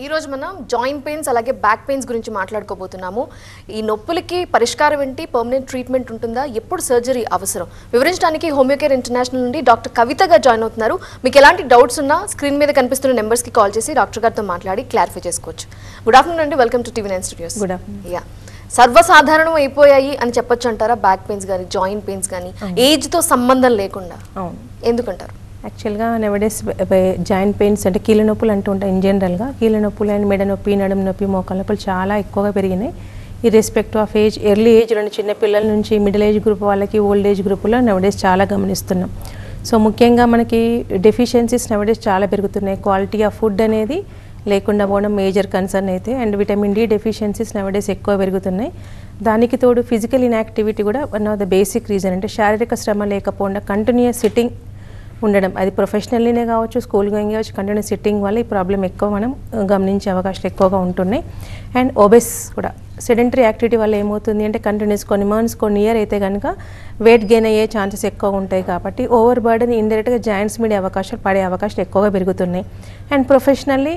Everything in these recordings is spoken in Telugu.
ఈ రోజు మనం జాయింట్ పెయిన్స్ అలాగే బ్యాక్ పెయిన్స్ గురించి మాట్లాడుకోబోతున్నాము. ఈ నొప్పులకి పరిష్కారం ఏంటి, పర్మనెంట్ ట్రీట్మెంట్ ఉంటుందా, ఎప్పుడు సర్జరీ అవసరం వివరించడానికి హోమియోకేర్ ఇంటర్నేషనల్ నుండి డాక్టర్ కవిత గారు జాయిన్ అవుతున్నారు. మీకు ఎలాంటి డౌట్స్ ఉన్నా స్క్రీన్ మీద కనిపిస్తున్న నెంబర్స్ కి కాల్ చేసి డాక్టర్ గారితో మాట్లాడి క్లారిఫై చేసుకోవచ్చు. గుడ్ ఆఫ్టర్నూన్ అండి, welcome to TV9 studios. Good afternoon. Yeah, సర్వసాధారణం అయిపోయాయి అని చెప్పొచ్చు అంటారా? బ్యాక్ పెయిన్స్ కానీ జాయింట్ పెయిన్స్ కానీ ఏజ్ తో సంబంధం లేకుండా ఎందుకంటారు? యాక్చువల్గా నవడేస్ జాయింట్ పెయిన్స్ అంటే కీళ్ళ నొప్పులు అంటూ ఉంటాయి. ఇన్ జనరల్గా కీళ్ళ నొప్పులు అండ్ మెడ నొప్పి, నడుము నొప్పి, మోకాళ్ళ నొప్పులు చాలా ఎక్కువగా పెరిగినాయి. ఈ రెస్పెక్ట్ ఆఫ్ ఏజ్, ఎర్లీ ఏజ్లోని చిన్న పిల్లల నుంచి మిడిల్ ఏజ్ గ్రూప్ వాళ్ళకి, ఓల్డ్ ఏజ్ గ్రూప్లో నవడేస్ చాలా గమనిస్తున్నాం. సో ముఖ్యంగా మనకి డెఫిషియన్సీస్ నవడేస్ చాలా పెరుగుతున్నాయి. క్వాలిటీ ఆఫ్ ఫుడ్ అనేది లేకుండా పోవడం మేజర్ కన్సర్న్ అయితే, అండ్ విటమిన్ డి డెఫిషియన్సీస్ నవడేస్ ఎక్కువ పెరుగుతున్నాయి. దానికి తోడు ఫిజికల్ ఇన్యాక్టివిటీ కూడా one of the basic reason. అంటే శారీరక శ్రమ లేకపోవడం, కంటిన్యూస్ సిట్టింగ్ ఉండడం, అది ప్రొఫెషనల్లీనే కావచ్చు, స్కూల్ గోయింగ్ కావచ్చు, కంటిన్యూస్ సిట్టింగ్ వల్ల ఈ ప్రాబ్లం ఎక్కువ మనం గమనించే అవకాశాలు ఎక్కువగా ఉంటున్నాయి. అండ్ ఒబెస్ కూడా సెడెంటరీ యాక్టివిటీ వల్ల ఏమవుతుంది అంటే కంటిన్యూస్ కొన్ని మంత్స్, కొన్ని ఇయర్ అయితే కనుక వెయిట్ గెయిన్ అయ్యే ఛాన్సెస్ ఎక్కువ ఉంటాయి. కాబట్టి ఓవర్ బర్డెన్ ఇండైరెక్ట్గా జాయింట్స్ మీద పడే అవకాశాలు ఎక్కువగా పెరుగుతున్నాయి. అండ్ ప్రొఫెషనల్లీ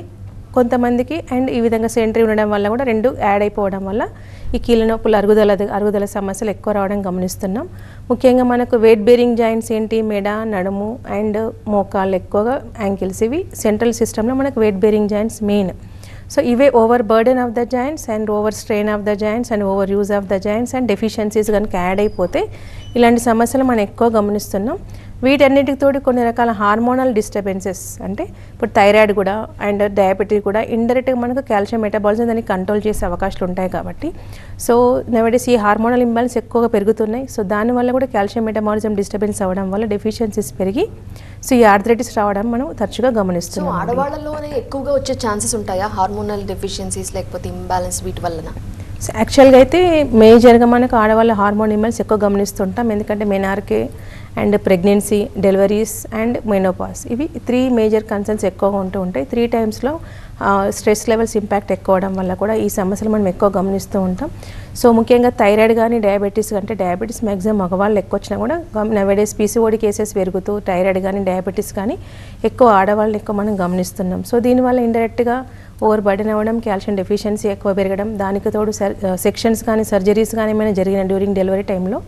కొంతమందికి అండ్ ఈ విధంగా సెంటరీ ఉండడం వల్ల కూడా రెండు యాడ్ అయిపోవడం వల్ల ఈ కీళ్ళ నొప్పులు అరుగుదల సమస్యలు ఎక్కువ రావడం గమనిస్తున్నాం. ముఖ్యంగా మనకు వెయిట్ బేరింగ్ జాయింట్స్ ఏంటి, మెడ, నడుము అండ్ మోకాళ్ళు, ఎక్కువగా యాంకిల్స్, ఇవి సెంట్రల్ సిస్టంలో మనకు weight bearing joints main. So ఇవే over burden of the joints and over strain of the joints and over use of the joints and deficiencies కనుక యాడ్ అయిపోతే ఇలాంటి సమస్యలు మనం ఎక్కువ గమనిస్తున్నాం. వీటన్నిటికి తోడు కొన్ని రకాల హార్మోనల్ డిస్టర్బెన్సెస్, అంటే ఇప్పుడు థైరాయిడ్ కూడా అండ్ డయాబెటీస్ కూడా ఇండైరెక్ట్గా మనకు కాల్షియం మెటబాలిజం దాన్ని కంట్రోల్ చేసే అవకాశాలు ఉంటాయి. కాబట్టి సో నవడేస్ ఈ హార్మోనల్ ఇంబాలెన్స్ ఎక్కువగా పెరుగుతున్నాయి. సో దానివల్ల కూడా కాల్షియం మెటబాలిజం డిస్టర్బెన్స్ అవ్వడం వల్ల డెఫిషియన్సీస్ పెరిగి సో ఈ ఆర్థరైటిస్ రావడం మనం తరచుగా గమనిస్తున్నాం. ఆడవాళ్ళలోనే ఎక్కువగా వచ్చే ఛాన్సెస్ ఉంటాయా హార్మోనల్ డెఫిషియన్సీస్ లేకపోతే ఇంబాలెన్స్ వీటి వలన? సో యాక్చువల్గా అయితే మేజర్గా మనకు ఆడవాళ్ళ హార్మోన్ ఇంబాలెన్స్ ఎక్కువ గమనిస్తుంటాం. ఎందుకంటే menarche and pregnancy, deliveries and menopause, ఇవి 3 మేజర్ కన్సర్న్స్ ఎక్కువగా ఉంటూ ఉంటాయి. 3 టైమ్స్లో స్ట్రెస్ లెవెల్స్ ఇంపాక్ట్ ఎక్కువ అవడం వల్ల కూడా ఈ సమస్యలు మనం ఎక్కువ గమనిస్తూ ఉంటాం. సో ముఖ్యంగా థైరాయిడ్ కానీ డయాబెటీస్, అంటే డయాబెటీస్ మ్యాక్సిమం మగవాళ్ళు ఎక్కువ వచ్చినా కూడా నవడేస్ పీసీఓడి కేసెస్ పెరుగుతూ థైరాయిడ్ కానీ డయాబెటీస్ కానీ ఎక్కువ ఆడవాళ్ళు ఎక్కువ మనం గమనిస్తున్నాం. సో దీనివల్ల ఇండైరెక్ట్గా ఓవర్ బర్డెన్ అవ్వడం, కాల్షియం డెఫిషియన్సీ ఎక్కువ పెరగడం, దానికి తోడు సెక్షన్స్ కానీ సర్జరీస్ కానీ ఏమైనా జరిగిన డ్యూరింగ్ డెలివరీ టైంలో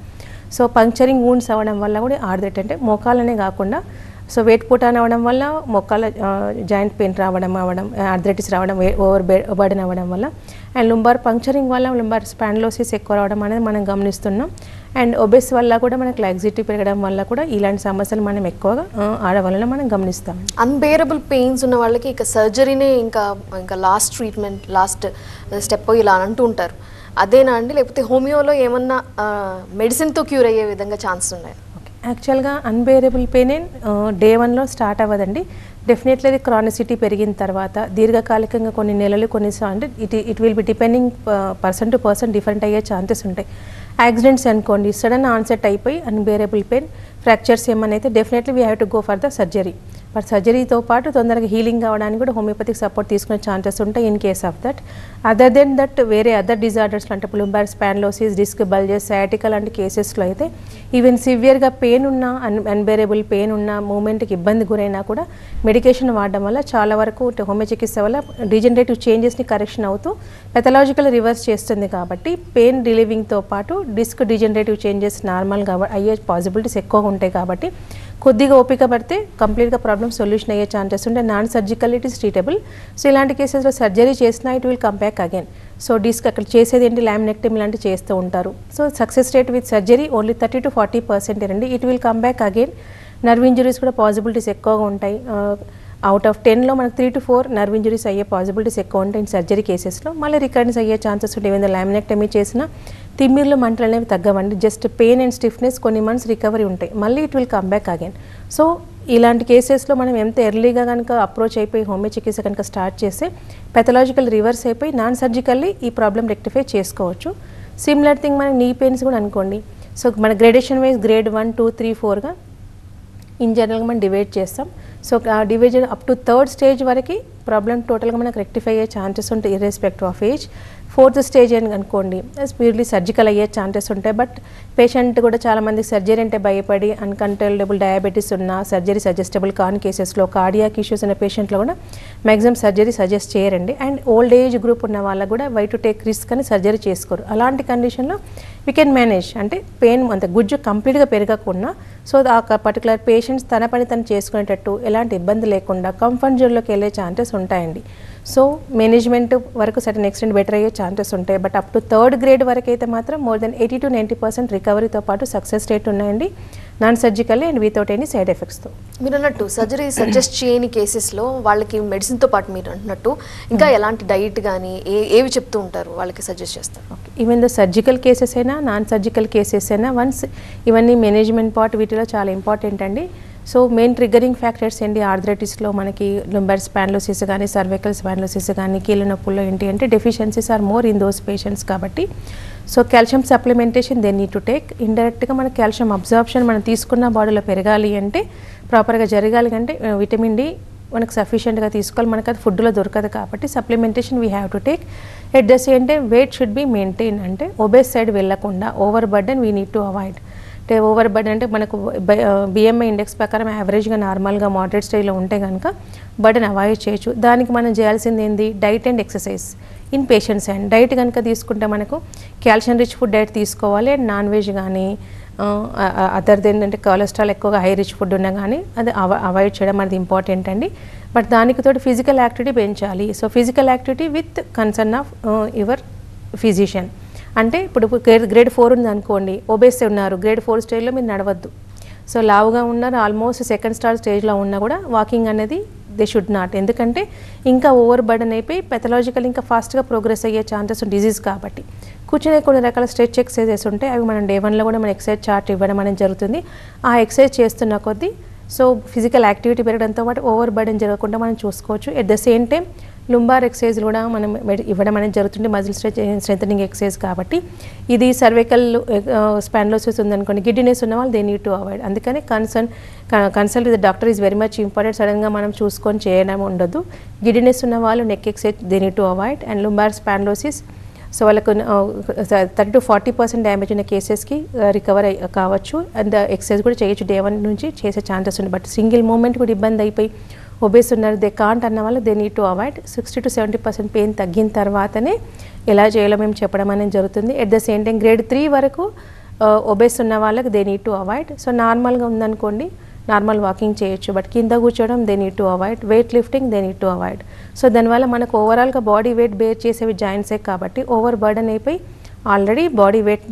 సో పంక్చరింగ్ వూండ్స్ అవ్వడం వల్ల కూడా ఆర్థరైటిస్, అంటే మోకాలనే కాకుండా సో వెయిట్ పుటాన్ అవ్వడం వల్ల మోకాల జాయింట్ పెయిన్ రావడం ఆర్థరైటిస్ రావడం, ఓవర్ బర్డెన్ అవ్వడం వల్ల అండ్ లుంబార్ పంక్చరింగ్ వల్ల లుంబార్ స్పాండిలోసిస్ ఎక్కువ రావడం అనేది మనం గమనిస్తున్నాం. అండ్ ఒబెస్ వల్ల కూడా మనకు లాక్సిటీ పెరగడం వల్ల కూడా ఇలాంటి సమస్యలు మనం ఎక్కువగా ఆడవాళ్ళలో మనం గమనిస్తాం. అన్బేరబుల్ పెయిన్స్ ఉన్న వాళ్ళకి ఇక సర్జరీనే ఇంకా లాస్ట్ ట్రీట్మెంట్, లాస్ట్ స్టెప్ ఇలా అంటూ ఉంటారు. అదేనా అండి, లేకపోతే హోమియోలో ఏమన్నా మెడిసిన్తో క్యూర్ అయ్యే విధంగా ఛాన్సెస్ ఉన్నాయి? యాక్చువల్గా అన్బేరబుల్ పెయిన్ డే 1లో స్టార్ట్ అవ్వదండి. డెఫినెట్లీ అది క్రానిసిటీ పెరిగిన తర్వాత దీర్ఘకాలికంగా కొన్ని నెలలు, అంటే it will be depending person to person different అయ్యే ఛాన్సెస్ ఉంటాయి. యాక్సిడెంట్స్ అనుకోండి, సడన్ ఆన్సెట్ అయిపోయి అన్బేరబుల్ పెయిన్, ఫ్రాక్చర్స్ ఏమన్నా అయితే definitely we have to go for the surgery. But సర్జరీతో పాటు తొందరగా హీలింగ్ అవ్వడానికి కూడా హోమియోపతిక్ సపోర్ట్ తీసుకునే ఛాన్సెస్ ఉంటాయి in case of that. Other than that వేరే అదర్ డిజార్డర్స్ అంటే lumbar spondylosis, disc bulges, sciatica లాంటి కేసెస్లో అయితే ఈవెన్ సివియర్గా పెయిన్ ఉన్నా, అన్బేరబుల్ పెయిన్ ఉన్న, మూమెంట్కి ఇబ్బంది గురైనా కూడా మెడికేషన్ వాడడం వల్ల చాలా వరకు హోమియో చికిత్స వల్ల డీజనరేటివ్ చేంజెస్ని కరెక్షన్ అవుతూ పెథలాజికల్ రివర్స్ చేస్తుంది. కాబట్టి పెయిన్ రిలీవింగ్తో పాటు డిస్క్ డీజనరేటివ్ చేంజెస్ నార్మల్గా అయ్యే పాసిబిలిటీస్ ఎక్కువగా ఉంటాయి. కాబట్టి కొద్దిగా ఓపిక పడితే కంప్లీట్గా ప్రాబ్లమ్ సొల్యూషన్ అయ్యే ఛాన్సెస్ ఉంటాయి. Non surgical it is treatable. So ఇలాంటి కేసెస్లో సర్జరీ చేసినా it will come back again. So disc అక్కడ చేసేది ఏంటి, లామినెక్టమీ లాంటివి చేస్తూ ఉంటారు. So success rate with surgery only 30 to 40% అండి. It will come back again. Nerve injuries కూడా పాసిబిలిటీస్ ఎక్కువగా ఉంటాయి. అవుట్ ఆఫ్ 10లో మనకు 3 to 4 నర్వ్ ఇంజరీస్ అయ్యే పాసిబిలిటీస్ ఎక్కువ ఉంటాయి సర్జరీ కేసెస్లో. మళ్ళీ రికరెన్స్ అయ్యే ఛాన్సెస్ ఉంటాయి. ఏమైనా లామినెక్టమీ చేసినా తిమ్మిర్లు మంటలు అనేవి తగ్గవండి. జస్ట్ పెయిన్ అండ్ స్టిఫ్నెస్ కొన్ని మంత్స్ రికవరీ ఉంటాయి, మళ్ళీ it will come back again. So ఇలాంటి కేసెస్లో మనం ఎంత ఎర్లీగా కనుక అప్రోచ్ అయిపోయి హోమియో చికిత్స కనుక స్టార్ట్ చేస్తే పెథలాజికల్ రివర్స్ అయిపోయి నాన్ సర్జికల్లీ ఈ ప్రాబ్లం రెక్టిఫై చేసుకోవచ్చు. సిమిలర్ థింగ్ మన నీ పెయిన్స్ కూడా అనుకోండి. సో మన గ్రేడేషన్ వైజ్ గ్రేడ్ 1, 2, 3, 4గా ఇన్ జనరల్గా మనం డివైడ్ చేస్తాం. So division up to 3rd stage వరకు ప్రాబ్లం టోటల్గా మనకు రెక్టిఫై అయ్యే ఛాన్సెస్ ఉంటాయి irrespective of age. Fourth stage అని అనుకోండి స్పీడ్లీ సర్జికల్ అయ్యే ఛాన్సెస్ ఉంటాయి. బట్ పేషెంట్ కూడా చాలామంది సర్జరీ అంటే భయపడి అన్కంట్రోలబుల్ డయాబెటీస్ ఉన్న సర్జరీ సజెస్టబుల్ కాని కేసెస్లో కార్డియాక్ ఇష్యూస్ ఉన్న పేషెంట్లో కూడా మ్యాక్సిమం సర్జరీ సజెస్ట్ చేయరండి. అండ్ ఓల్డ్ ఏజ్ గ్రూప్ ఉన్న వాళ్ళకు కూడా వై టు టేక్ రిస్క్ అని సర్జరీ చేసుకోరు. అలాంటి కండిషన్లో వీ కెన్ మేనేజ్, అంటే పెయిన్ అంత గుజ్జు కంప్లీట్గా పెరగకుండా సో ఆ పర్టికులర్ పేషెంట్స్ తన పని తను చేసుకునేటట్టు ఎలాంటి ఇబ్బంది లేకుండా కంఫర్ట్ జోన్లోకి వెళ్ళే ఛాన్సెస్ ఉంటాయండి. సో మేనేజ్మెంట్ వరకు సర్టన్ ఎక్స్టెంట్ బెటర్ అయ్యే ఛాన్సెస్ ఉంటాయి. But up to third grade వరకు అయితే మాత్రం మోర్ దెన్ 80 to 90% రికవరీతో పాటు సక్సెస్ రేట్ ఉన్నాయండి, non surgical and without any side ఎఫెక్ట్స్తో. మీరు అన్నట్టు సర్జరీ సజెస్ట్ చేయని కేసెస్లో వాళ్ళకి మెడిసిన్తో పాటు మీరు అంటున్నట్టు ఇంకా ఎలాంటి డైట్ కానీ ఏవి చెప్తూ ఉంటారు వాళ్ళకి సజెస్ట్ చేస్తారు? Okay, even the surgical cases అయినా నాన్ సర్జికల్ కేసెస్ అయినా వన్స్ ఇవన్నీ మేనేజ్మెంట్ పార్ట్ వీటిలో చాలా ఇంపార్టెంట్ అండి. సో మెయిన్ ట్రిగ్గరింగ్ ఫ్యాక్టర్స్ ఏంటి ఆర్థరైటిస్లో మనకి లుంబర్ స్పాండ్లోసిస్ కానీ సర్వైకల్ స్పాండ్లోసిస్ కానీ కీళ్ళ నొప్పుల్లో ఏంటి అంటే deficiencies are more in those patients కాబట్టి so calcium supplementation they need to take. ఇండైరెక్ట్గా మన కాల్షియం అబ్జార్ప్షన్ మనం తీసుకున్న బాడీలో పెరగాలి అంటే ప్రాపర్గా జరగాలి అంటే విటమిన్ డి మనకు సఫిషియెంట్గా తీసుకోవాలి, మనకు అది ఫుడ్లో దొరకదు కాబట్టి supplementation we have to take. At the same time weight should be maintain, అంటే ఒబేస్ సైడ్ వెళ్ళకుండా over burden we need to avoid. అంటే ఓవర్ బర్డెన్ అంటే మనకు బిఎంఐ ఇండెక్స్ ప్రకారం యావరేజ్గా నార్మల్గా మోడరేట్ స్టేజ్లో ఉంటే కనుక బర్డెన్ అవాయిడ్ చేయొచ్చు. దానికి మనం చేయాల్సింది ఏంది diet and exercise in patients. And diet కనుక తీసుకుంటే మనకు కాల్షియం రిచ్ ఫుడ్ డైట్ తీసుకోవాలి. అండ్ నాన్ వెజ్ కానీ అదర్ ఏంటంటే కొలెస్ట్రాల్ ఎక్కువగా హై రిచ్ ఫుడ్ ఉన్నా కానీ అది అవాయిడ్ చేయడం అనేది ఇంపార్టెంట్ అండి. బట్ దానికి తోటి ఫిజికల్ యాక్టివిటీ పెంచాలి. So physical activity with concern of your physician. అంటే ఇప్పుడు గ్రేడ్ 4 ఉంది అనుకోండి, ఒబేస్ ఉన్నారు, గ్రేడ్ 4 స్టేజ్లో మీరు నడవద్దు. సో లావుగా ఉన్నారు, ఆల్మోస్ట్ సెకండ్ స్టేజ్లో ఉన్నా కూడా వాకింగ్ అనేది దే షుడ్ నాట్, ఎందుకంటే ఇంకా ఓవర్ బర్డెన్ అయిపోయి పెథలాజికల్ ఇంకా ఫాస్ట్గా ప్రోగ్రెస్ అయ్యే ఛాన్సెస్ డిజీజ్ కాబట్టి. కూర్చునే కొన్ని రకాల స్ట్రెచ్ ఎక్సర్సైజెస్ ఉంటాయి, అవి మనం డే 1లో కూడా మన ఎక్సర్సైజ్ చార్ట్ ఇవ్వడం అనేది జరుగుతుంది. ఆ ఎక్సర్సైజ్ చేస్తున్న కొద్దీ సో ఫిజికల్ యాక్టివిటీ పెరగడంతో పాటు ఓవర్ బర్డెన్ జరగకుండా మనం చూసుకోవచ్చు. At the same time lumbar exercise కూడా మనం ఇవ్వడం అనేది జరుగుతుంది, మజిల్ స్ట్రెంథనింగ్ ఎక్సర్సైజ్ కాబట్టి. ఇది సర్వైకల్ స్పాండ్లోసిస్ ఉందనుకోండి, గిడ్డినెస్ ఉన్న వాళ్ళు దే నీడ్ టు అవాయిడ్. అందుకని consult with doctor is very much important. సడన్గా మనం చూసుకొని చేయడం ఉండదు. గిడ్డినెస్ ఉన్న వాళ్ళు neck exercise they need to avoid. And lumbar spondylosis so వాళ్ళకు 30 to 40% డ్యామేజ్ ఉన్న కేసెస్కి రికవర్ కావచ్చు. అండ్ ఎక్సర్సైజ్ కూడా చేయొచ్చు, డే 1 నుంచి చేసే ఛాన్సెస్ ఉంది. బట్ సింగిల్ మూమెంట్ కూడా ఇబ్బంది అయిపోయి ఒబేస్ ఉన్నారు దే కాంట్ అన్న వాళ్ళు they need to avoid. 60 to 70% pain తగ్గిన తర్వాతనే ఎలా చేయాలో మేము చెప్పడం అనేది జరుగుతుంది. At the same time grade 3 వరకు ఒబేస్ ఉన్న వాళ్ళకి they need to avoid. So నార్మల్గా ఉందనుకోండి నార్మల్ వాకింగ్ చేయొచ్చు, బట్ కింద కూర్చోవడం they need to avoid. Weight lifting they need to avoid. So దానివల్ల మనకు ఓవరాల్గా బాడీ వెయిట్ బేర్ చేసేవి జాయింట్సే కాబట్టి ఓవర్ బర్డెన్ అయిపోయి ఆల్రెడీ బాడీ వెయిట్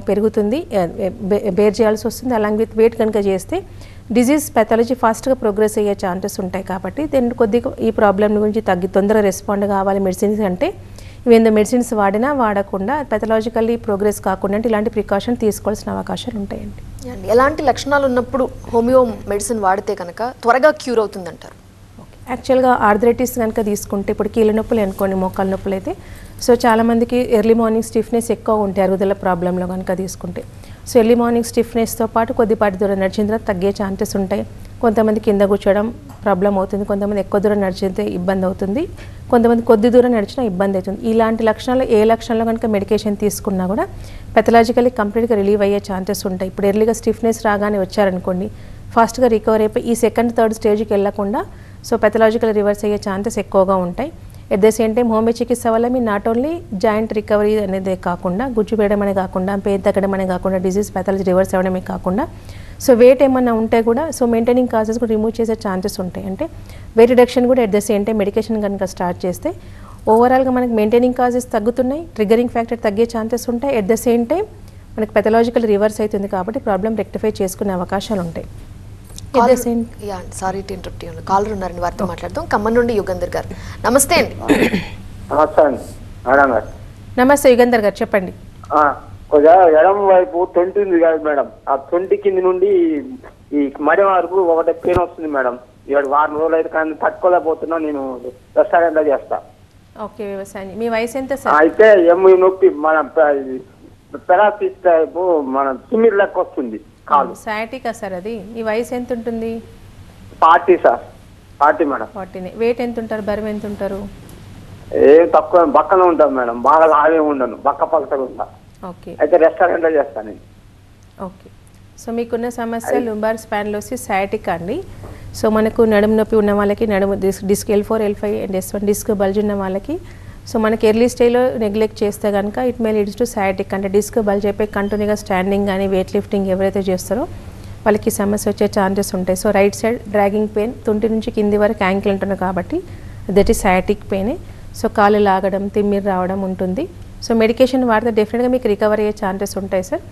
పెరుగుతుంది, బేర్ చేయాల్సి వస్తుంది. అలాంగ్ విత్ వెయిట్ కనుక చేస్తే డిజీజ్ పెథాలజీ ఫాస్ట్గా ప్రోగ్రెస్ అయ్యే ఛాన్సెస్ ఉంటాయి కాబట్టి దీన్ని కొద్దిగా ఈ ప్రాబ్లం గురించి తొందరగా రెస్పాండ్ కావాలి మెడిసిన్స్ అంటే ఇవేందో మెడిసిన్స్ వాడినా వాడకుండా పెథలాజికల్లీ ప్రోగ్రెస్ కాకుండా ఇలాంటి ప్రికాషన్ తీసుకోవాల్సిన అవకాశాలు ఉంటాయండి. ఎలాంటి లక్షణాలు ఉన్నప్పుడు హోమియో మెడిసిన్ వాడితే కనుక త్వరగా క్యూర్ అవుతుందంటారు? యాక్చువల్గా ఆర్థరైటిస్ కనుక తీసుకుంటే ఇప్పుడు కీళ్ళ నొప్పులు అనుకోండి, మోకాళ్ళ నొప్పులు అయితే సో చాలామందికి ఎర్లీ మార్నింగ్ స్టిఫ్నెస్ ఎక్కువ ఉంటాయి అరుగుదల ప్రాబ్లంలో కనుక తీసుకుంటే. సో ఎర్లీ మార్నింగ్ స్టిఫ్నెస్తో పాటు కొద్దిపాటి దూరం నడిచిన తర్వాత తగ్గే ఛాన్సెస్ ఉంటాయి. కొంతమంది కింద కూర్చోవడం ప్రాబ్లం అవుతుంది, కొంతమంది ఎక్కువ దూరం నడిచితే ఇబ్బంది అవుతుంది, కొంతమంది కొద్ది దూరం నడిచినా ఇబ్బంది అవుతుంది. ఇలాంటి లక్షణాలు ఏ లక్షణంలో కనుక మెడికేషన్ తీసుకున్నా కూడా పెథలాజికల్లీ కంప్లీట్గా రిలీవ్ అయ్యే ఛాన్సెస్ ఉంటాయి. ఇప్పుడు ఎర్లీగా స్టిఫ్నెస్ రాగానే వచ్చారనుకోండి ఫాస్ట్గా రికవర్ అయిపోయి ఈ సెకండ్ థర్డ్ స్టేజ్కి వెళ్ళకుండా సో పెథలాజికల్ రివర్స్ అయ్యే ఛాన్సెస్ ఎక్కువగా ఉంటాయి. At the same time homeo చికిత్స వల్ల మీరు నాట్ ఓన్లీ జాయింట్ రికవరీ అనేది కాకుండా గుజ్జు పెరగడం అనే కాకుండా పెయిన్ తగ్గడం అనే కాకుండా డిజీజ్ పెథాలజీ రివర్స్ అవ్వడమే కాకుండా సో వెయిట్ ఏమన్నా ఉంటే కూడా సో మెయింటైనింగ్ కాజెస్ కూడా రిమూవ్ చేసే ఛాన్సెస్ ఉంటాయి. అంటే వెయిట్ రిడక్షన్ కూడా at the same time medication కనుక స్టార్ట్ చేస్తే ఓవరాల్గా మనకి మెయింటైనింగ్ కాజెస్ తగ్గుతున్నాయి, ట్రిగ్గరింగ్ ఫ్యాక్టర్ తగ్గే ఛాన్సెస్ ఉంటాయి. ఎట్ ద సేమ్ టైం మనకి పెథలాజికల్ రివర్స్ అవుతుంది కాబట్టి ప్రాబ్లం రెక్టిఫై చేసుకునే అవకాశాలు ఉంటాయి. Sorry to interrupt you. Caller ఉన్నారండి, వారితో మాట్లాడదాం. ఖమ్మం నుండి యుగంధర్ గారు. నమస్తే అండి. నమస్తే యుగంధర్ గారు, చెప్పండి. కొద్దిగా ఎడమ వైపు 20 ఉంది కాదు మేడం, ఆ 20 కింది నుండి ఈ మడి వరకు ఒకటే పెయిన్ వస్తుంది మేడం. 7 రోజులు అయితే కానీ తట్టుకోలేకపోతున్నా. నేను రెస్టారెంట్ లో చేస్తా. ఓకే, వ్యవసాయం. మీ వయసు ఎంత సార్? అయితే ఎమ్ము నొప్పి మన పెరాసిస్ టైపు మన తిమ్మిరి లెక్క వస్తుంది కాదు. సయాటికా సార్ అది? మీ వయసు ఎంత ఉంటుంది? 40 సార్. 40 మేడం. 40. వెయిట్ ఎంత ఉంటారు, బరువు ఎంత ఉంటారు? ఏం తక్కువ పక్కన ఉంటాం మేడం, బాగా లావే ఉండను, పక్కగా ఉంటా. ఓకే అయితే రెస్టారెంట్లో చేస్తాను నేను. ఓకే. సో మీకున్న సమస్య లుంబార్ స్పాండిలోసిస్ సయాటికా అండి. సో మనకు నడుము నొప్పి ఉన్న వాళ్ళకి, నడుము disc L4 L5 and S1 disc bulge ఉన్న వాళ్ళకి, సో మనకి ఎర్లీ స్టేజ్లో నెగ్లెక్ట్ చేస్తే కనుక it may leads to sciatic, అంటే డిస్క్ బల్జ్ అయిపోయి కంటిన్యూగా స్టాండింగ్ కానీ వెయిట్ లిఫ్టింగ్ ఎవరైతే చేస్తారో వాళ్ళకి సమస్య వచ్చే ఛాన్సెస్ ఉంటాయి. So right side dragging pain, తుంటి నుంచి కింది వరకు యాంకిల్ అంటున్నారు కాబట్టి that is sciatic pain. So కాళ్ళు లాగడం, తిమ్మిరి రావడం ఉంటుంది. సో మెడికేషన్ వాడితే డెఫినెట్గా మీకు రికవర్ అయ్యే ఛాన్సెస్ ఉంటాయి సార్.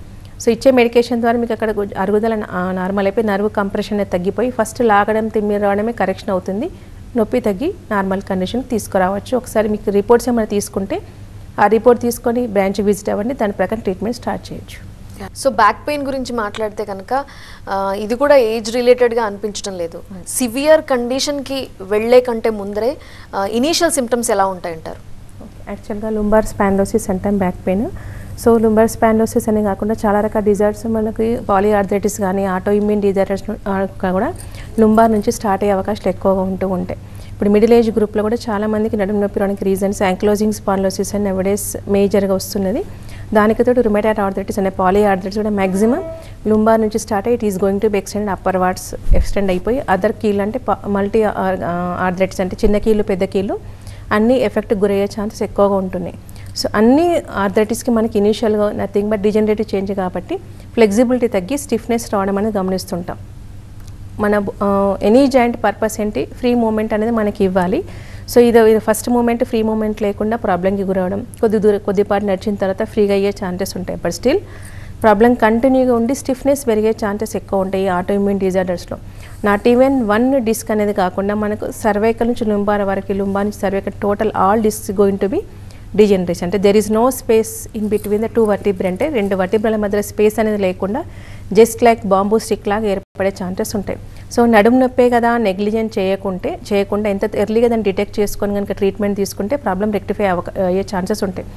సో ఇచ్చే మెడికేషన్ ద్వారా మీకు అక్కడ అరుగుదల నార్మల్ అయిపోయి నర్వ్ కంప్రెషన్ తగ్గిపోయి ఫస్ట్ లాగడం, తిమ్మిరి రావడమే కరెక్షన్ అవుతుంది. నొప్పి తగ్గి నార్మల్ కండిషన్ తీసుకురావచ్చు. ఒకసారి మీకు రిపోర్ట్స్ ఏమైనా తీసుకుంటే ఆ రిపోర్ట్ తీసుకొని బ్రాంచ్ విజిట్ అవ్వండి, దాని ప్రకారం ట్రీట్మెంట్ స్టార్ట్ చేయొచ్చు. సో బ్యాక్ పెయిన్ గురించి మాట్లాడితే కనుక ఇది కూడా ఏజ్ రిలేటెడ్గా అనిపించడం లేదు. సివియర్ కండిషన్కి వెళ్ళే కంటే ముందరే ఇనీషియల్ సిమ్టమ్స్ ఎలా ఉంటాయంటారు? యాక్చువల్గా లుంబార్ స్పాండిలోసిస్ అంటాం back pain. So lumbar spondylosis అనే కాకుండా చాలా రకాల డిజార్డ్స్ మనకి పాలిఆర్థరైటిస్ కానీ ఆటో ఇమ్యూన్ డిజార్డర్స్ కూడా లుంబార్ నుంచి స్టార్ట్ అయ్యే అవకాశాలు ఎక్కువగా ఉంటూ ఉంటాయి. ఇప్పుడు మిడిల్ ఏజ్ గ్రూప్లో కూడా చాలామందికి నడుము నొప్పి రావడానికి రీజన్స్ యాంక్లోజింగ్ స్పాండిలోసిస్ అని నవడేస్ మేజర్గా వస్తున్నది. దానితో రుమేటాయిడ్ ఆర్థరైటిస్ అనే పాలిఆర్థరైటిస్ కూడా మ్యాక్సిమం లుంబార్ నుంచి స్టార్ట్ అయ్యి it is going to be extend upper wards extend అయిపోయి అదర్ కీళ్ళు అంటే మల్టీ ఆర్థరైటిస్ అంటే చిన్న కీళ్ళు పెద్ద కీళ్ళు అన్నీ ఎఫెక్ట్ గురయ్యే ఛాన్సెస్ ఎక్కువగా ఉంటున్నాయి. సో అన్ని ఆర్థరైటిస్కి మనకి ఇనీషియల్గా నథింగ్ బట్ డిజనరేటివ్ చేంజ్ కాబట్టి ఫ్లెక్సిబిలిటీ తగ్గి స్టిఫ్నెస్ రావడం అనేది గమనిస్తుంటాం. మన ఎనీ జాయింట్ పర్పస్ ఏంటి, ఫ్రీ మూమెంట్ అనేది మనకి ఇవ్వాలి. సో ఇది ఫస్ట్ మూమెంట్ ఫ్రీ మూమెంట్ లేకుండా ప్రాబ్లంకి గురవడం, కొద్దిపాటు నడిచిన తర్వాత ఫ్రీగా అయ్యే ఛాన్సెస్ ఉంటాయి. బట్ స్టిల్ ప్రాబ్లం కంటిన్యూగా ఉండి స్టిఫ్నెస్ పెరిగే ఛాన్సెస్ ఎక్కువ ఉంటాయి ఆటో ఇమ్యూన్ డిజార్డర్స్లో. నాట్ ఈవెన్ వన్ డిస్క్ అనేది కాకుండా మనకు సర్వైకల్ నుంచి లుంబార్ వరకు, లుంబార్ నుంచి cervical total all disc going to be degeneration. అంటే there is no space in between the two vertebra, అంటే రెండు వర్టిబ్రాల మధ్య స్పేస్ అనేది లేకుండా జస్ట్ లైక్ బాంబూ స్టిక్ లాగా ఏర్పడే ఛాన్సెస్ ఉంటాయి. సో నడుము నొప్పే కదా నెగ్లిజెంట్ చేయకుండా ఎంత ఎర్లీగా దాన్ని డిటెక్ట్ చేసుకొని కనుక ట్రీట్మెంట్ తీసుకుంటే ప్రాబ్లం రెక్టిఫై అయ్యే ఛాన్సెస్ ఉంటాయి.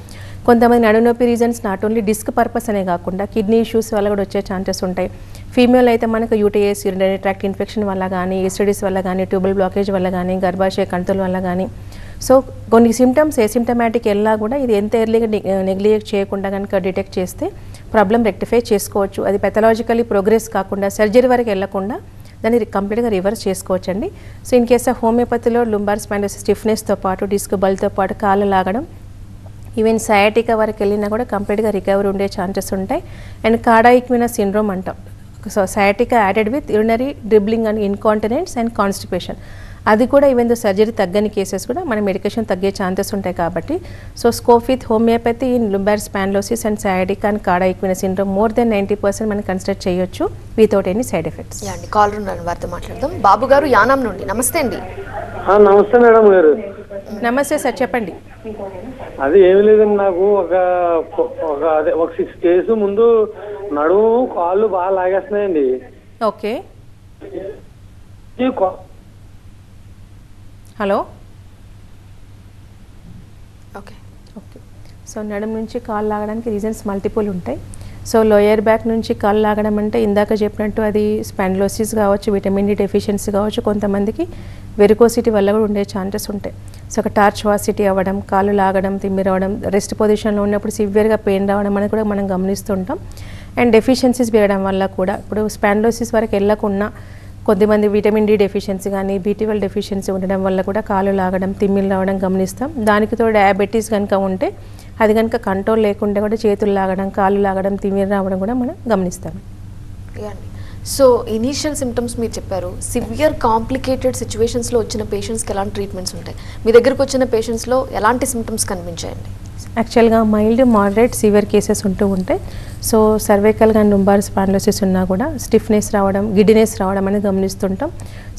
కొంతమంది నడుము నొప్పి reasons not only disc purpose అనే కాకుండా కిడ్నీ ఇష్యూస్ వల్ల కూడా వచ్చే ఛాన్సెస్ ఉంటాయి. ఫీమేల్ అయితే మనకు యూటీఎస్ యూరినరీ ట్రాక్ట్ ఇన్ఫెక్షన్ వల్ల కానీ, ఎస్టిడిస్ వల్ల కానీ, ట్యూబల్ బ్లాకేజ్ వల్ల కానీ, గర్భాశయ కంతుల వల్ల కానీ. సో కొన్ని సిమ్టమ్స్ ఏసిమ్టమాటిక్ వెళ్ళా కూడా ఇది ఎంత ఎర్లీగా నెగ్లిజెక్ట్ చేయకుండా కనుక డిటెక్ట్ చేస్తే ప్రాబ్లం రెక్టిఫై చేసుకోవచ్చు. అది పెథలాజికలీ ప్రోగ్రెస్ కాకుండా సర్జరీ వరకు వెళ్లకుండా దాన్ని కంప్లీట్గా రివర్స్ చేసుకోవచ్చండి. సో ఇన్ కేస్ ఆఫ్ హోమియోపతిలో లుంబార్ స్పాండిలోసిస్ స్టిఫ్నెస్తో పాటు డిస్క్ బల్తో పాటు కాళ్ళు లాగడం, ఈవెన్ సయాటికా వరకు వెళ్ళినా కూడా కంప్లీట్గా రికవరీ ఉండే ఛాన్సెస్ ఉంటాయి. అండ్ కాడా ఈక్వినా సిండ్రోమ్ అంటాం. So sciatica added with urinary dribbling and incontinence and constipation, అది కూడా ఈవెన్ దో సర్జరీ తగ్గని కేసెస్ కూడా మన మెడికేషన్ తగ్గే ఛాన్సెస్ ఉంటాయి. కాబట్టి so scope with homeopathy in lumbar spondylosis and sciatica and కాడా ఈక్వినా సిండ్రోమ్ మోర్ దెన్ 90% మనం కన్సిడర్ చేయొచ్చు వితౌట్ ఎనీ సైడ్ ఎఫెక్ట్స్. అండి కాల్ ఉన్నారు, వారితో మాట్లాడదాం. బాబు గారు యానాం నుండి. నమస్తే అండి. నమస్తే మేడం గారు. నమస్తే సార్, చెప్పండి. అది ఏమి లేదండి, నాకు ఒక 6 days ముందు నడుము కాళ్ళు బాగా లాగేస్తున్నాయండి. Okay, hello. Okay okay. So నడుము నుంచి కాళ్ళు లాగడానికి రీజన్స్ మల్టిపుల్ ఉంటాయి. సో లోయర్ బ్యాక్ నుంచి కాళ్ళు లాగడం అంటే ఇందాక చెప్పినట్టు అది స్పాండిలోసిస్ కావచ్చు, విటమిన్ డి డెఫిషియన్సీ కావచ్చు, కొంతమందికి వెరికోసిటీ వల్ల కూడా ఉండే ఛాన్సెస్ ఉంటాయి. సో ఒక టార్చువాసిటీ అవ్వడం, కాళ్ళు లాగడం, తిమ్మిరవడం, రెస్ట్ పొజిషన్లో ఉన్నప్పుడు సివియర్గా పెయిన్ రావడం అనేది కూడా మనం గమనిస్తుంటాం. అండ్ డెఫిషియన్సీస్ పెరగడం వల్ల కూడా ఇప్పుడు స్పాండిలోసిస్ వరకు వెళ్ళకుండా కొద్దిమంది విటమిన్ డి డెఫిషియన్సీ కానీ B12 డెఫిషియన్సీ ఉండడం వల్ల కూడా కాళ్ళు లాగడం, తిమ్మిళ్ళు రావడం గమనిస్తాం. దానికి తోడు డయాబెటీస్ కనుక ఉంటే అది కనుక కంట్రోల్ లేకుండా కూడా చేతులు లాగడం, కాళ్ళు లాగడం, తిమ్మిళ్ళు రావడం కూడా మనం గమనిస్తాం. సో ఇనీషియల్ సిమ్టమ్స్ మీరు చెప్పారు. సివియర్ కాంప్లికేటెడ్ సిచ్యువేషన్స్లో వచ్చిన పేషెంట్స్కి ఎలాంటి ట్రీట్మెంట్స్ ఉంటాయి? మీ దగ్గరకు వచ్చిన పేషెంట్స్లో ఎలాంటి సిమ్టమ్స్ కనిపించాయండి? యాక్చువల్గా మైల్డ్, మోడరేట్, సివియర్ కేసెస్ ఉంటూ ఉంటాయి. సో సర్వైకల్ కానీ లుంబార్ స్పాండిలోసిస్ ఉన్నా కూడా స్టిఫ్నెస్ రావడం, గిడ్డినెస్ రావడం అనేది గమనిస్తుంటాం.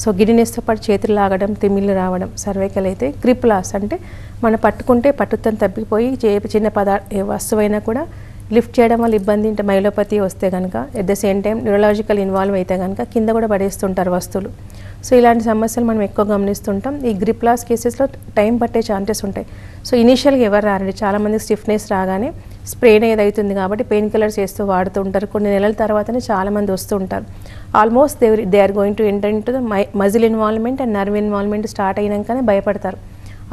సో గిడ్డినెస్తో పాటు చేతులు లాగడం, తిమ్మిళ్ళు రావడం. సర్వైకల్ అయితే గ్రిప్ లాస్, అంటే మనం పట్టుకుంటే పట్టుతం తప్పిపోయి చిన్న వస్తువైనా కూడా లిఫ్ట్ చేయడం వల్ల ఇబ్బంది. అంటే మైలోపతి వస్తే కనుక at the same time neurological involve అయితే కనుక కింద కూడా పడేస్తుంటారు వస్తువులు. సో ఇలాంటి సమస్యలు మనం ఎక్కువ గమనిస్తుంటాం. ఈ గ్రిప్ లాస్ కేసెస్లో టైం పట్టే ఛాన్సెస్ ఉంటాయి. సో ఇనీషియల్గా ఎవరు రారండి, చాలామంది స్టిఫ్నెస్ రాగానే స్ప్రెయిన్ ఏదైతుంది కాబట్టి పెయిన్ కిల్లర్స్ వేస్తూ వాడుతూ ఉంటారు. కొన్ని నెలల తర్వాతనే చాలామంది వస్తూ ఉంటారు. Almost they are going to enter in to the muscle involvement and nerve involvement start అయినాకనే భయపడతారు.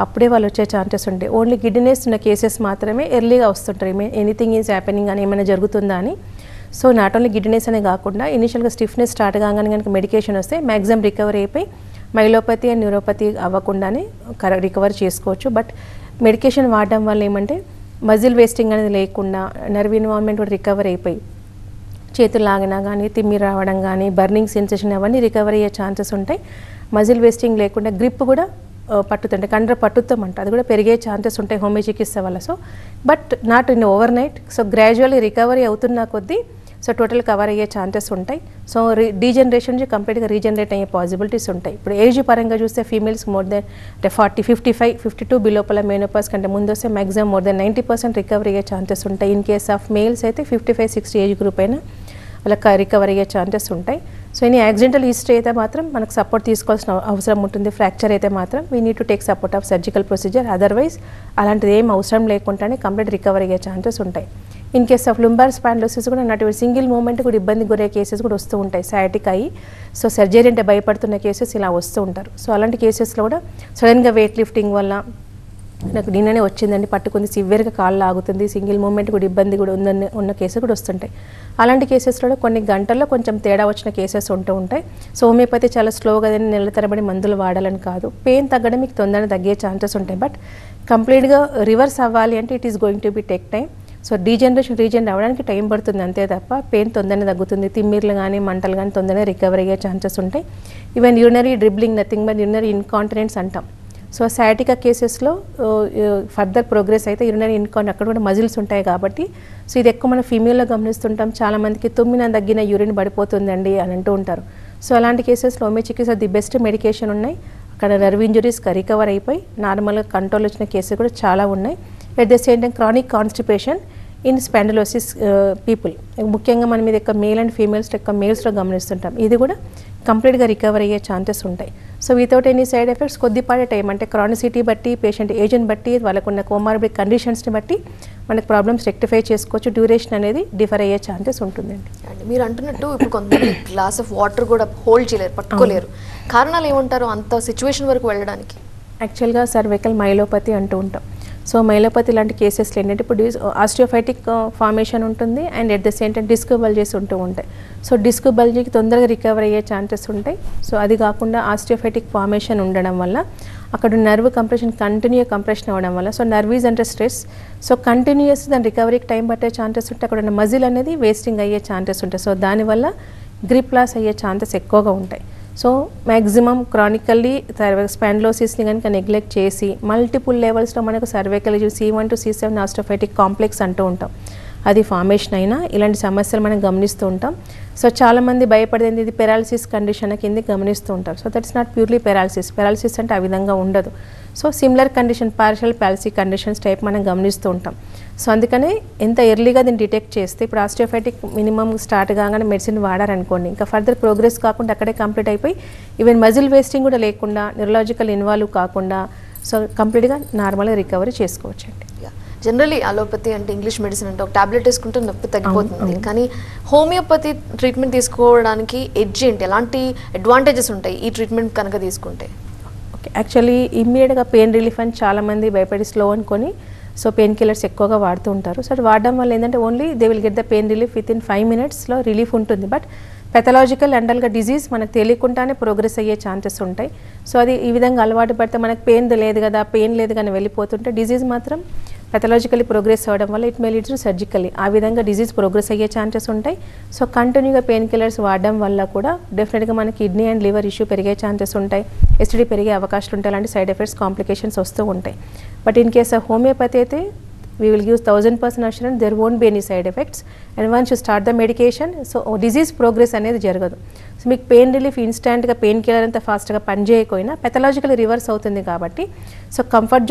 అప్పుడే వాళ్ళు వచ్చే ఛాన్సెస్ ఉంటాయి. ఓన్లీ గిడ్డినెస్ ఉన్న కేసెస్ మాత్రమే ఎర్లీగా వస్తుంటారు, ఎనీథింగ్ ఈజ్ హ్యాపెనింగ్ అని ఏమైనా జరుగుతుందా అని. సో నాట్ ఓన్లీ గిడ్డినెస్ అనే కాకుండా ఇనిషియల్గా స్టిఫ్నెస్ స్టార్ట్ కాగానే కనుక మెడికేషన్ వస్తే మ్యాక్సిమం రికవరీ అయిపోయి మైలోపతి అండ్ న్యూరోపతి అవ్వకుండానే రికవర్ చేసుకోవచ్చు. బట్ మెడికేషన్ వాడడం వల్ల ఏమంటే మజిల్ వేస్టింగ్ అనేది లేకుండా నర్వ్ ఇన్వాల్వ్మెంట్ కూడా రికవర్ అయిపోయి చేతులు లాగినా కానీ తిమ్మి రావడం కానీ బర్నింగ్ సెన్సేషన్ అవన్నీ రికవరీ అయ్యే ఛాన్సెస్ ఉంటాయి. మజిల్ వేస్టింగ్ లేకుండా గ్రిప్ కూడా పట్టుతుంటే కండ్ర పట్టుతామంట అది కూడా పెరిగే ఛాన్సెస్ ఉంటాయి హోమియో చికిత్స వల్ల. So but not in over night. So gradually recovery అవుతున్న కొద్దీ సో టోటల్ కవర్ అయ్యే ఛాన్సెస్ ఉంటాయి. సో డీజనరేషన్ నుంచి కంప్లీట్గా రీజనరేట్ అయ్యే పాసిబిలిటీస్ ఉంటాయి. ఇప్పుడు ఏజ్ పరంగా చూస్తే ఫీమేల్స్ మోర్ దెన్ అంటే 40, 55, 52 బిలోపల మెనోపాస్ కంటే ముందు వస్తే మ్యాక్సిమం మోర్ దెన్ 90% రికవరీ అయ్యే ఛాన్సెస్ ఉంటాయి. ఇన్ కేస్ ఆఫ్ మేల్స్ అయితే 55, 60 ఏజ్ గ్రూప్ అయినా వాళ్ళకి రికవర్ అయ్యే ఛాన్సెస్ ఉంటాయి. సో ఎనీ యాక్సిడెంటల్ హిస్టరీ అయితే మాత్రం మనకు సపోర్ట్ తీసుకోవాల్సిన అవసరం ఉంటుంది. ఫ్రాక్చర్ అయితే మాత్రం we need to take support of surgical procedure. Otherwise అలాంటిది ఏం అవసరం లేకుండానే కంప్లీట్ రికవర్ అయ్యే ఛాన్సెస్ ఉంటాయి. In case of lumbar spondylosis కూడా అటువంటి సింగిల్ మూమెంట్ కూడా ఇబ్బంది గురే కేసెస్ కూడా వస్తూ ఉంటాయి. సయాటిక్ అయ్యి సో సర్జరీ అంటే భయపడుతున్న కేసెస్ ఇలా వస్తూ ఉంటారు. సో అలాంటి కేసెస్లో కూడా సడన్గా వెయిట్ లిఫ్టింగ్ వల్ల నాకు నిన్ననే వచ్చిందండి పట్టుకుంది సివియర్గా కాళ్ళు ఆగుతుంది సింగిల్ మూమెంట్ కూడా ఇబ్బంది కూడా ఉన్న కేసెస్ కూడా వస్తుంటాయి. అలాంటి కేసెస్లో కొన్ని గంటల్లో కొంచెం తేడా వచ్చిన కేసెస్ ఉంటూ ఉంటాయి. సో హోమియోపతి చాలా స్లోగా నెల తరబడి మందులు వాడాలని కాదు, పెయిన్ తగ్గడం మీకు తొందరగా తగ్గే ఛాన్సెస్ ఉంటాయి. బట్ కంప్లీట్గా రివర్స్ అవ్వాలి అంటే it is going to B take time. So reason అవ్వడానికి టైం పడుతుంది అంతే తప్ప పెయిన్ తొందరగా తగ్గుతుంది. తిమ్మిర్లు కానీ మంటలు కానీ తొందరగా రికవర్ అయ్యే ఛాన్సెస్ ఉంటాయి. Even urinary dribbling nothing but urinary incontinence అంటాం. సో సయాటికా కేసెస్లో ఫర్దర్ ప్రోగ్రెస్ అయితే యూరినరీ ఇన్కాంట్ అక్కడ కూడా మజిల్స్ ఉంటాయి కాబట్టి సో ఇది ఎక్కువ మన ఫీమేల్లో గమనిస్తుంటాం. చాలామందికి తుమ్మిన తగ్గిన యూరిన్ పడిపోతుందండి అని అంటూ ఉంటారు. సో అలాంటి కేసెస్లో హోమియో చికిత్స ది బెస్ట్ మెడికేషన్ ఉన్నాయి. అక్కడ నర్వ్ ఇంజురీస్ రికవర్ అయిపోయి నార్మల్గా కంట్రోల్ వచ్చిన కేసెస్ కూడా చాలా ఉన్నాయి. At the same time chronic constipation in spondylosis people ముఖ్యంగా మనం ఇది ఎక్కువ మేల్ అండ్ ఫీమేల్స్ ఎక్కువ మేల్స్లో గమనిస్తుంటాం. ఇది కూడా కంప్లీట్గా రికవర్ అయ్యే ఛాన్సెస్ ఉంటాయి. So without any side effects కొద్దిపాటి టైం అంటే క్రానిసిటీ బట్టి పేషెంట్ ఏజ్ని బట్టి వాళ్ళకున్న కోమార్బిడ్ కండిషన్స్ని బట్టి మనకు ప్రాబ్లమ్స్ రెక్టిఫై చేసుకోవచ్చు. డ్యూరేషన్ అనేది డిఫర్ అయ్యే ఛాన్సెస్ ఉంటుందండి. మీరు అంటున్నట్టు ఇప్పుడు కొంతమంది గ్లాస్ ఆఫ్ వాటర్ కూడా హోల్డ్ చేయలేరు, పట్టుకోలేరు. కారణాలు ఏమంటారు అంత సిచ్యువేషన్ వరకు వెళ్ళడానికి? యాక్చువల్గా సర్వైకల్ మైలోపతి అంటూ ఉంటాం. సో మైలోపతి లాంటి కేసెస్లో ఏంటంటే ఇప్పుడు ఆస్టియోఫైటిక్ ఫార్మేషన్ ఉంటుంది and at the same time disc bulges ఉంటూ ఉంటాయి. సో డిస్క్ బల్జీకి తొందరగా రికవర్ అయ్యే ఛాన్సెస్ ఉంటాయి. సో అది కాకుండా ఆస్టియోఫైటిక్ ఫార్మేషన్ ఉండడం వల్ల అక్కడ నర్వ్ కంప్రెషన్ కంటిన్యూ కంప్రెషన్ అవ్వడం వల్ల so nerve is under stress. So continuous దాని రికవరీకి టైం పట్టే ఛాన్సెస్ ఉంటాయి. అక్కడ ఉన్న మజిల్ అనేది వేస్టింగ్ అయ్యే ఛాన్సెస్ ఉంటాయి. సో దానివల్ల గ్రిప్ లాస్ అయ్యే ఛాన్సెస్ ఎక్కువగా ఉంటాయి. సో మ్యాక్సిమం క్రానికల్లీ స్పాండిలోసిస్ని కనుక నెగ్లెక్ట్ చేసి మల్టిపుల్ లెవెల్స్లో మనకు cervical C1 to C7 ఆస్టియోఫైటిక్ complex అంటూ ఉంటాం. అది ఫార్మేషన్ అయినా ఇలాంటి సమస్యలు మనం గమనిస్తూ ఉంటాం. సో చాలామంది భయపడేది ఇది పెరాలసిస్ కండిషన్ కింద గమనిస్తూ ఉంటారు. So that's not purely paralysis అంటే ఆ విధంగా ఉండదు. So similar condition partial policy conditions type మనం గమనిస్తూ ఉంటాం. సో అందుకనే ఎంత ఎర్లీగా దీన్ని డిటెక్ట్ చేస్తే ఇప్పుడు ఆస్టియోఫైటిక్ మినిమం స్టార్ట్ కాగానే మెడిసిన్ వాడారనుకోండి ఇంకా ఫర్దర్ ప్రోగ్రెస్ కాకుండా అక్కడే కంప్లీట్ అయిపోయి ఈవెన్ మజిల్ వేస్టింగ్ కూడా లేకుండా న్యూరలాజికల్ ఇన్వాల్వ్ కాకుండా సో కంప్లీట్గా నార్మల్గా రికవరీ చేసుకోవచ్చండి. జనరలీ అలోపతి అంటే ఇంగ్లీష్ మెడిసిన్ అంటే ఒక టాబ్లెట్ వేసుకుంటే నొప్పి తగ్గిపోతుంది. కానీ హోమియోపతి ట్రీట్మెంట్ తీసుకోవడానికి ఎడ్జ్ ఏంటి, ఎలాంటి అడ్వాంటేజెస్ ఉంటాయి ఈ ట్రీట్మెంట్ కనుక తీసుకుంటే? ఓకే, యాక్చువల్లీ ఇమ్మీడియట్గా పెయిన్ రిలీఫ్ అని చాలామంది భయపడి స్లో అనుకొని సో పెయిన్ కిల్లర్స్ ఎక్కువగా వాడుతూ ఉంటారు. సో అది వాడడం వల్ల ఏంటంటే only they will get the pain relief with in 5 minutesలో రిలీఫ్ ఉంటుంది. బట్ పెథలాజికల్ అండల్గా డిజీజ్ మనకు తెలియకుండానే ప్రోగ్రెస్ అయ్యే ఛాన్సెస్ ఉంటాయి. సో అది ఈ విధంగా అలవాటు పడితే మనకు పెయిన్ లేదు కదా పెయిన్ లేదు కానీ వెళ్ళిపోతుంటే డిజీజ్ మాత్రం పెథలాజికలీ ప్రోగ్రెస్ అవ్వడం వల్ల it may lead to surgically ఆ విధంగా డిజీజ్ ప్రోగ్రెస్ అయ్యే ఛాన్సెస్ ఉంటాయి. సో కంటిన్యూగా పెయిన్ కిల్లర్స్ వాడడం వల్ల కూడా డెఫినెట్గా మన కిడ్నీ అండ్ లివర్ ఇష్యూ పెరిగే ఛాన్సెస్ ఉంటాయి, ఎసిడిటీ పెరిగే అవకాశాలు ఉంటాయి, అలాంటి సైడ్ ఎఫెక్ట్స్ కాంప్లికేషన్స్ వస్తూ ఉంటాయి. But in case of homeopathy అయితే we will give 1000% assurance there won't be any side effects and once you start the medication so disease progress అనేది జరగదు. సో మీకు పెయిన్ రిలీఫ్ ఇన్స్టాంట్గా పెయిన్ కిల్లర్ అంతా ఫాస్ట్గా పనిచేయకపోయినా పెథలాజికల్ రివర్స్ అవుతుంది కాబట్టి సో కంఫర్ట్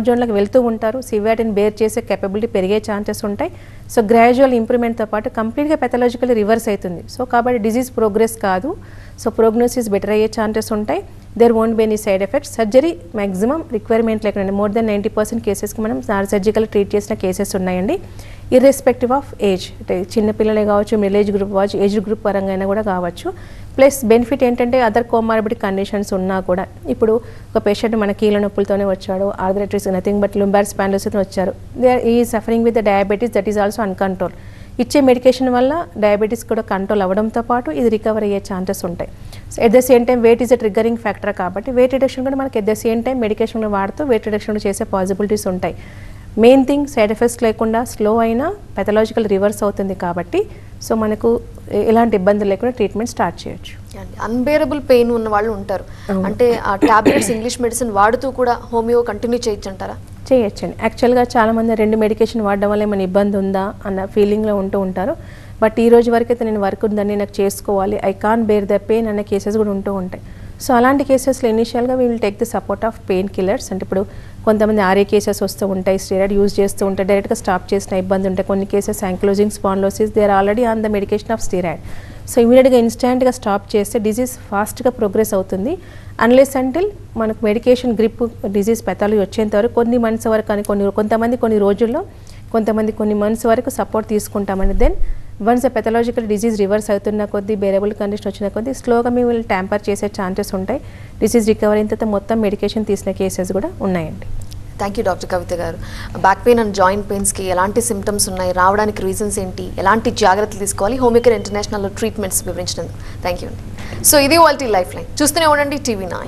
జోన్లోకి వెళ్తూ ఉంటారు. సివియారిటీని బేర్ చేసే కెపబిలిటీ పెరిగే ఛాన్సెస్ ఉంటాయి. సో గ్రాడ్యువల్ ఇంప్రూవ్మెంట్తో పాటు కంప్లీట్గా పెథలాజికల్ రివర్స్ అవుతుంది. సో కాబట్టి డిజీజ్ ప్రోగ్రెస్ కాదు, సో ప్రోగ్నోసిస్ బెటర్ అయ్యే ఛాన్సెస్ ఉంటాయి. There won't be any side effects. Surgery maximum requirement లేకుండా మోర్ దెన్ 90% కేసెస్కి మనం సర్జికల్ ట్రీట్ చేసిన కేసెస్ ఉన్నాయండి. ఇర్రెస్పెక్టివ్ ఆఫ్ ఏజ్, అంటే చిన్నపిల్లలే కావచ్చు, మిడిల్ ఏజ్ గ్రూప్ కావచ్చు, ఏజ్ గ్రూప్ పరంగా అయినా కూడా కావచ్చు. ప్లస్ బెనిఫిట్ ఏంటంటే అదర్ కోమార్బిడ్ కండిషన్స్ ఉన్నా కూడా, ఇప్పుడు ఒక పేషెంట్ మన కీళ్ళ నొప్పులతోనే వచ్చాడు, ఆర్థరైటిస్ నథింగ్ బట్ లుంబార్ స్పాండిలోసిస్తో వచ్చారు, దే ఆర్ ఈ suffering with the diabetes that is also uncontrol. ఇచ్చే మెడికేషన్ వల్ల డయాబెటీస్ కూడా కంట్రోల్ అవ్వడంతో పాటు ఇది రికవర్ అయ్యే ఛాన్సెస్ ఉంటాయి. So at the same time weight is a triggering factor కాబట్టి వెయిట్ రిడక్షన్ కూడా మనకి at the same time medication వాడుతూ వెయిట్ రిడక్షన్ చేసే పాసిబిలిటీస్ ఉంటాయి. మెయిన్ థింగ్ సైడ్ ఎఫెక్ట్స్ లేకుండా స్లో అయినా పెథలాజికల్ రివర్స్ అవుతుంది కాబట్టి సో మనకు ఎలాంటి ఇబ్బందులు లేకుండా ట్రీట్మెంట్ స్టార్ట్ చేయొచ్చు. అన్బేరబుల్ పెయిన్ ఉన్న వాళ్ళు ఉంటారు, అంటే ఆ టాబ్లెట్స్ ఇంగ్లీష్ మెడిసిన్ వాడుతూ కూడా హోమియో కంటిన్యూ చేయొచ్చు అంటారా? చేయొచ్చండి. యాక్చువల్గా చాలామంది 2 మెడికేషన్ వాడడం వల్ల ఏమైనా ఇబ్బంది ఉందా అన్న ఫీలింగ్లో ఉంటూ ఉంటారు. బట్ ఈ రోజు వరకు అయితే నేను వర్క్ ఉందని నాకు చేసుకోవాలి, I can bear the pain అనే కేసెస్ కూడా ఉంటూ ఉంటాయి. సో అలాంటి కేసెస్లో ఇనిషియల్గా we will take the support of painkillers. అంటే ఇప్పుడు కొంతమంది ఆర్ఏ కేసెస్ వస్తూ ఉంటాయి, స్టెరాయిడ్ యూజ్ చేస్తూ ఉంటాయి, డైరెక్ట్గా స్టాప్ చేసిన ఇబ్బంది ఉంటాయి. కొన్ని cases ankylosing spondylosis, they are already on the medication of steroid. So ఇమీడియట్గా ఇన్స్టాంట్గా స్టాప్ చేస్తే డిజీజ్ ఫాస్ట్గా ప్రోగ్రెస్ అవుతుంది. అన్లెస్ అంటిల్ మనకు మెడికేషన్ గ్రిప్ డిజీజ్ పెథాలజీ వచ్చేంత వరకు కొన్ని మంత్స్ వరకు అని కొంతమంది కొన్ని రోజుల్లో, కొంతమంది కొన్ని మంత్స్ వరకు సపోర్ట్ తీసుకుంటామని. Then once the pathological disease reverse అవుతున్న కొద్దీ, బేరబుల్ కండిషన్ వచ్చిన కొద్దీ స్లోగా మేము ట్యాంపర్ చేసే ఛాన్సెస్ ఉంటాయి. డిసీజ్ రికవరీ అయిన తర్వాత మొత్తం మెడికేషన్ తీసిన కేసెస్ కూడా ఉన్నాయండి. థ్యాంక్ యూ డాక్టర్ కవిత గారు. బ్యాక్ పెయిన్ అండ్ జాయింట్ పెయిన్స్కి ఎలాంటి సిమ్టమ్స్ ఉన్నాయి, రావడానికి రీజన్స్ ఏంటి, ఎలాంటి జాగ్రత్తలు తీసుకోవాలి, హోమియోకేర్ ఇంటర్నేషనల్లో ట్రీట్మెంట్స్ వివరించినందుకు థ్యాంక్ యూ అండి. సో ఇది వాళ్ళ లైఫ్ లైన్. చూస్తూనే ఉండండి TV9.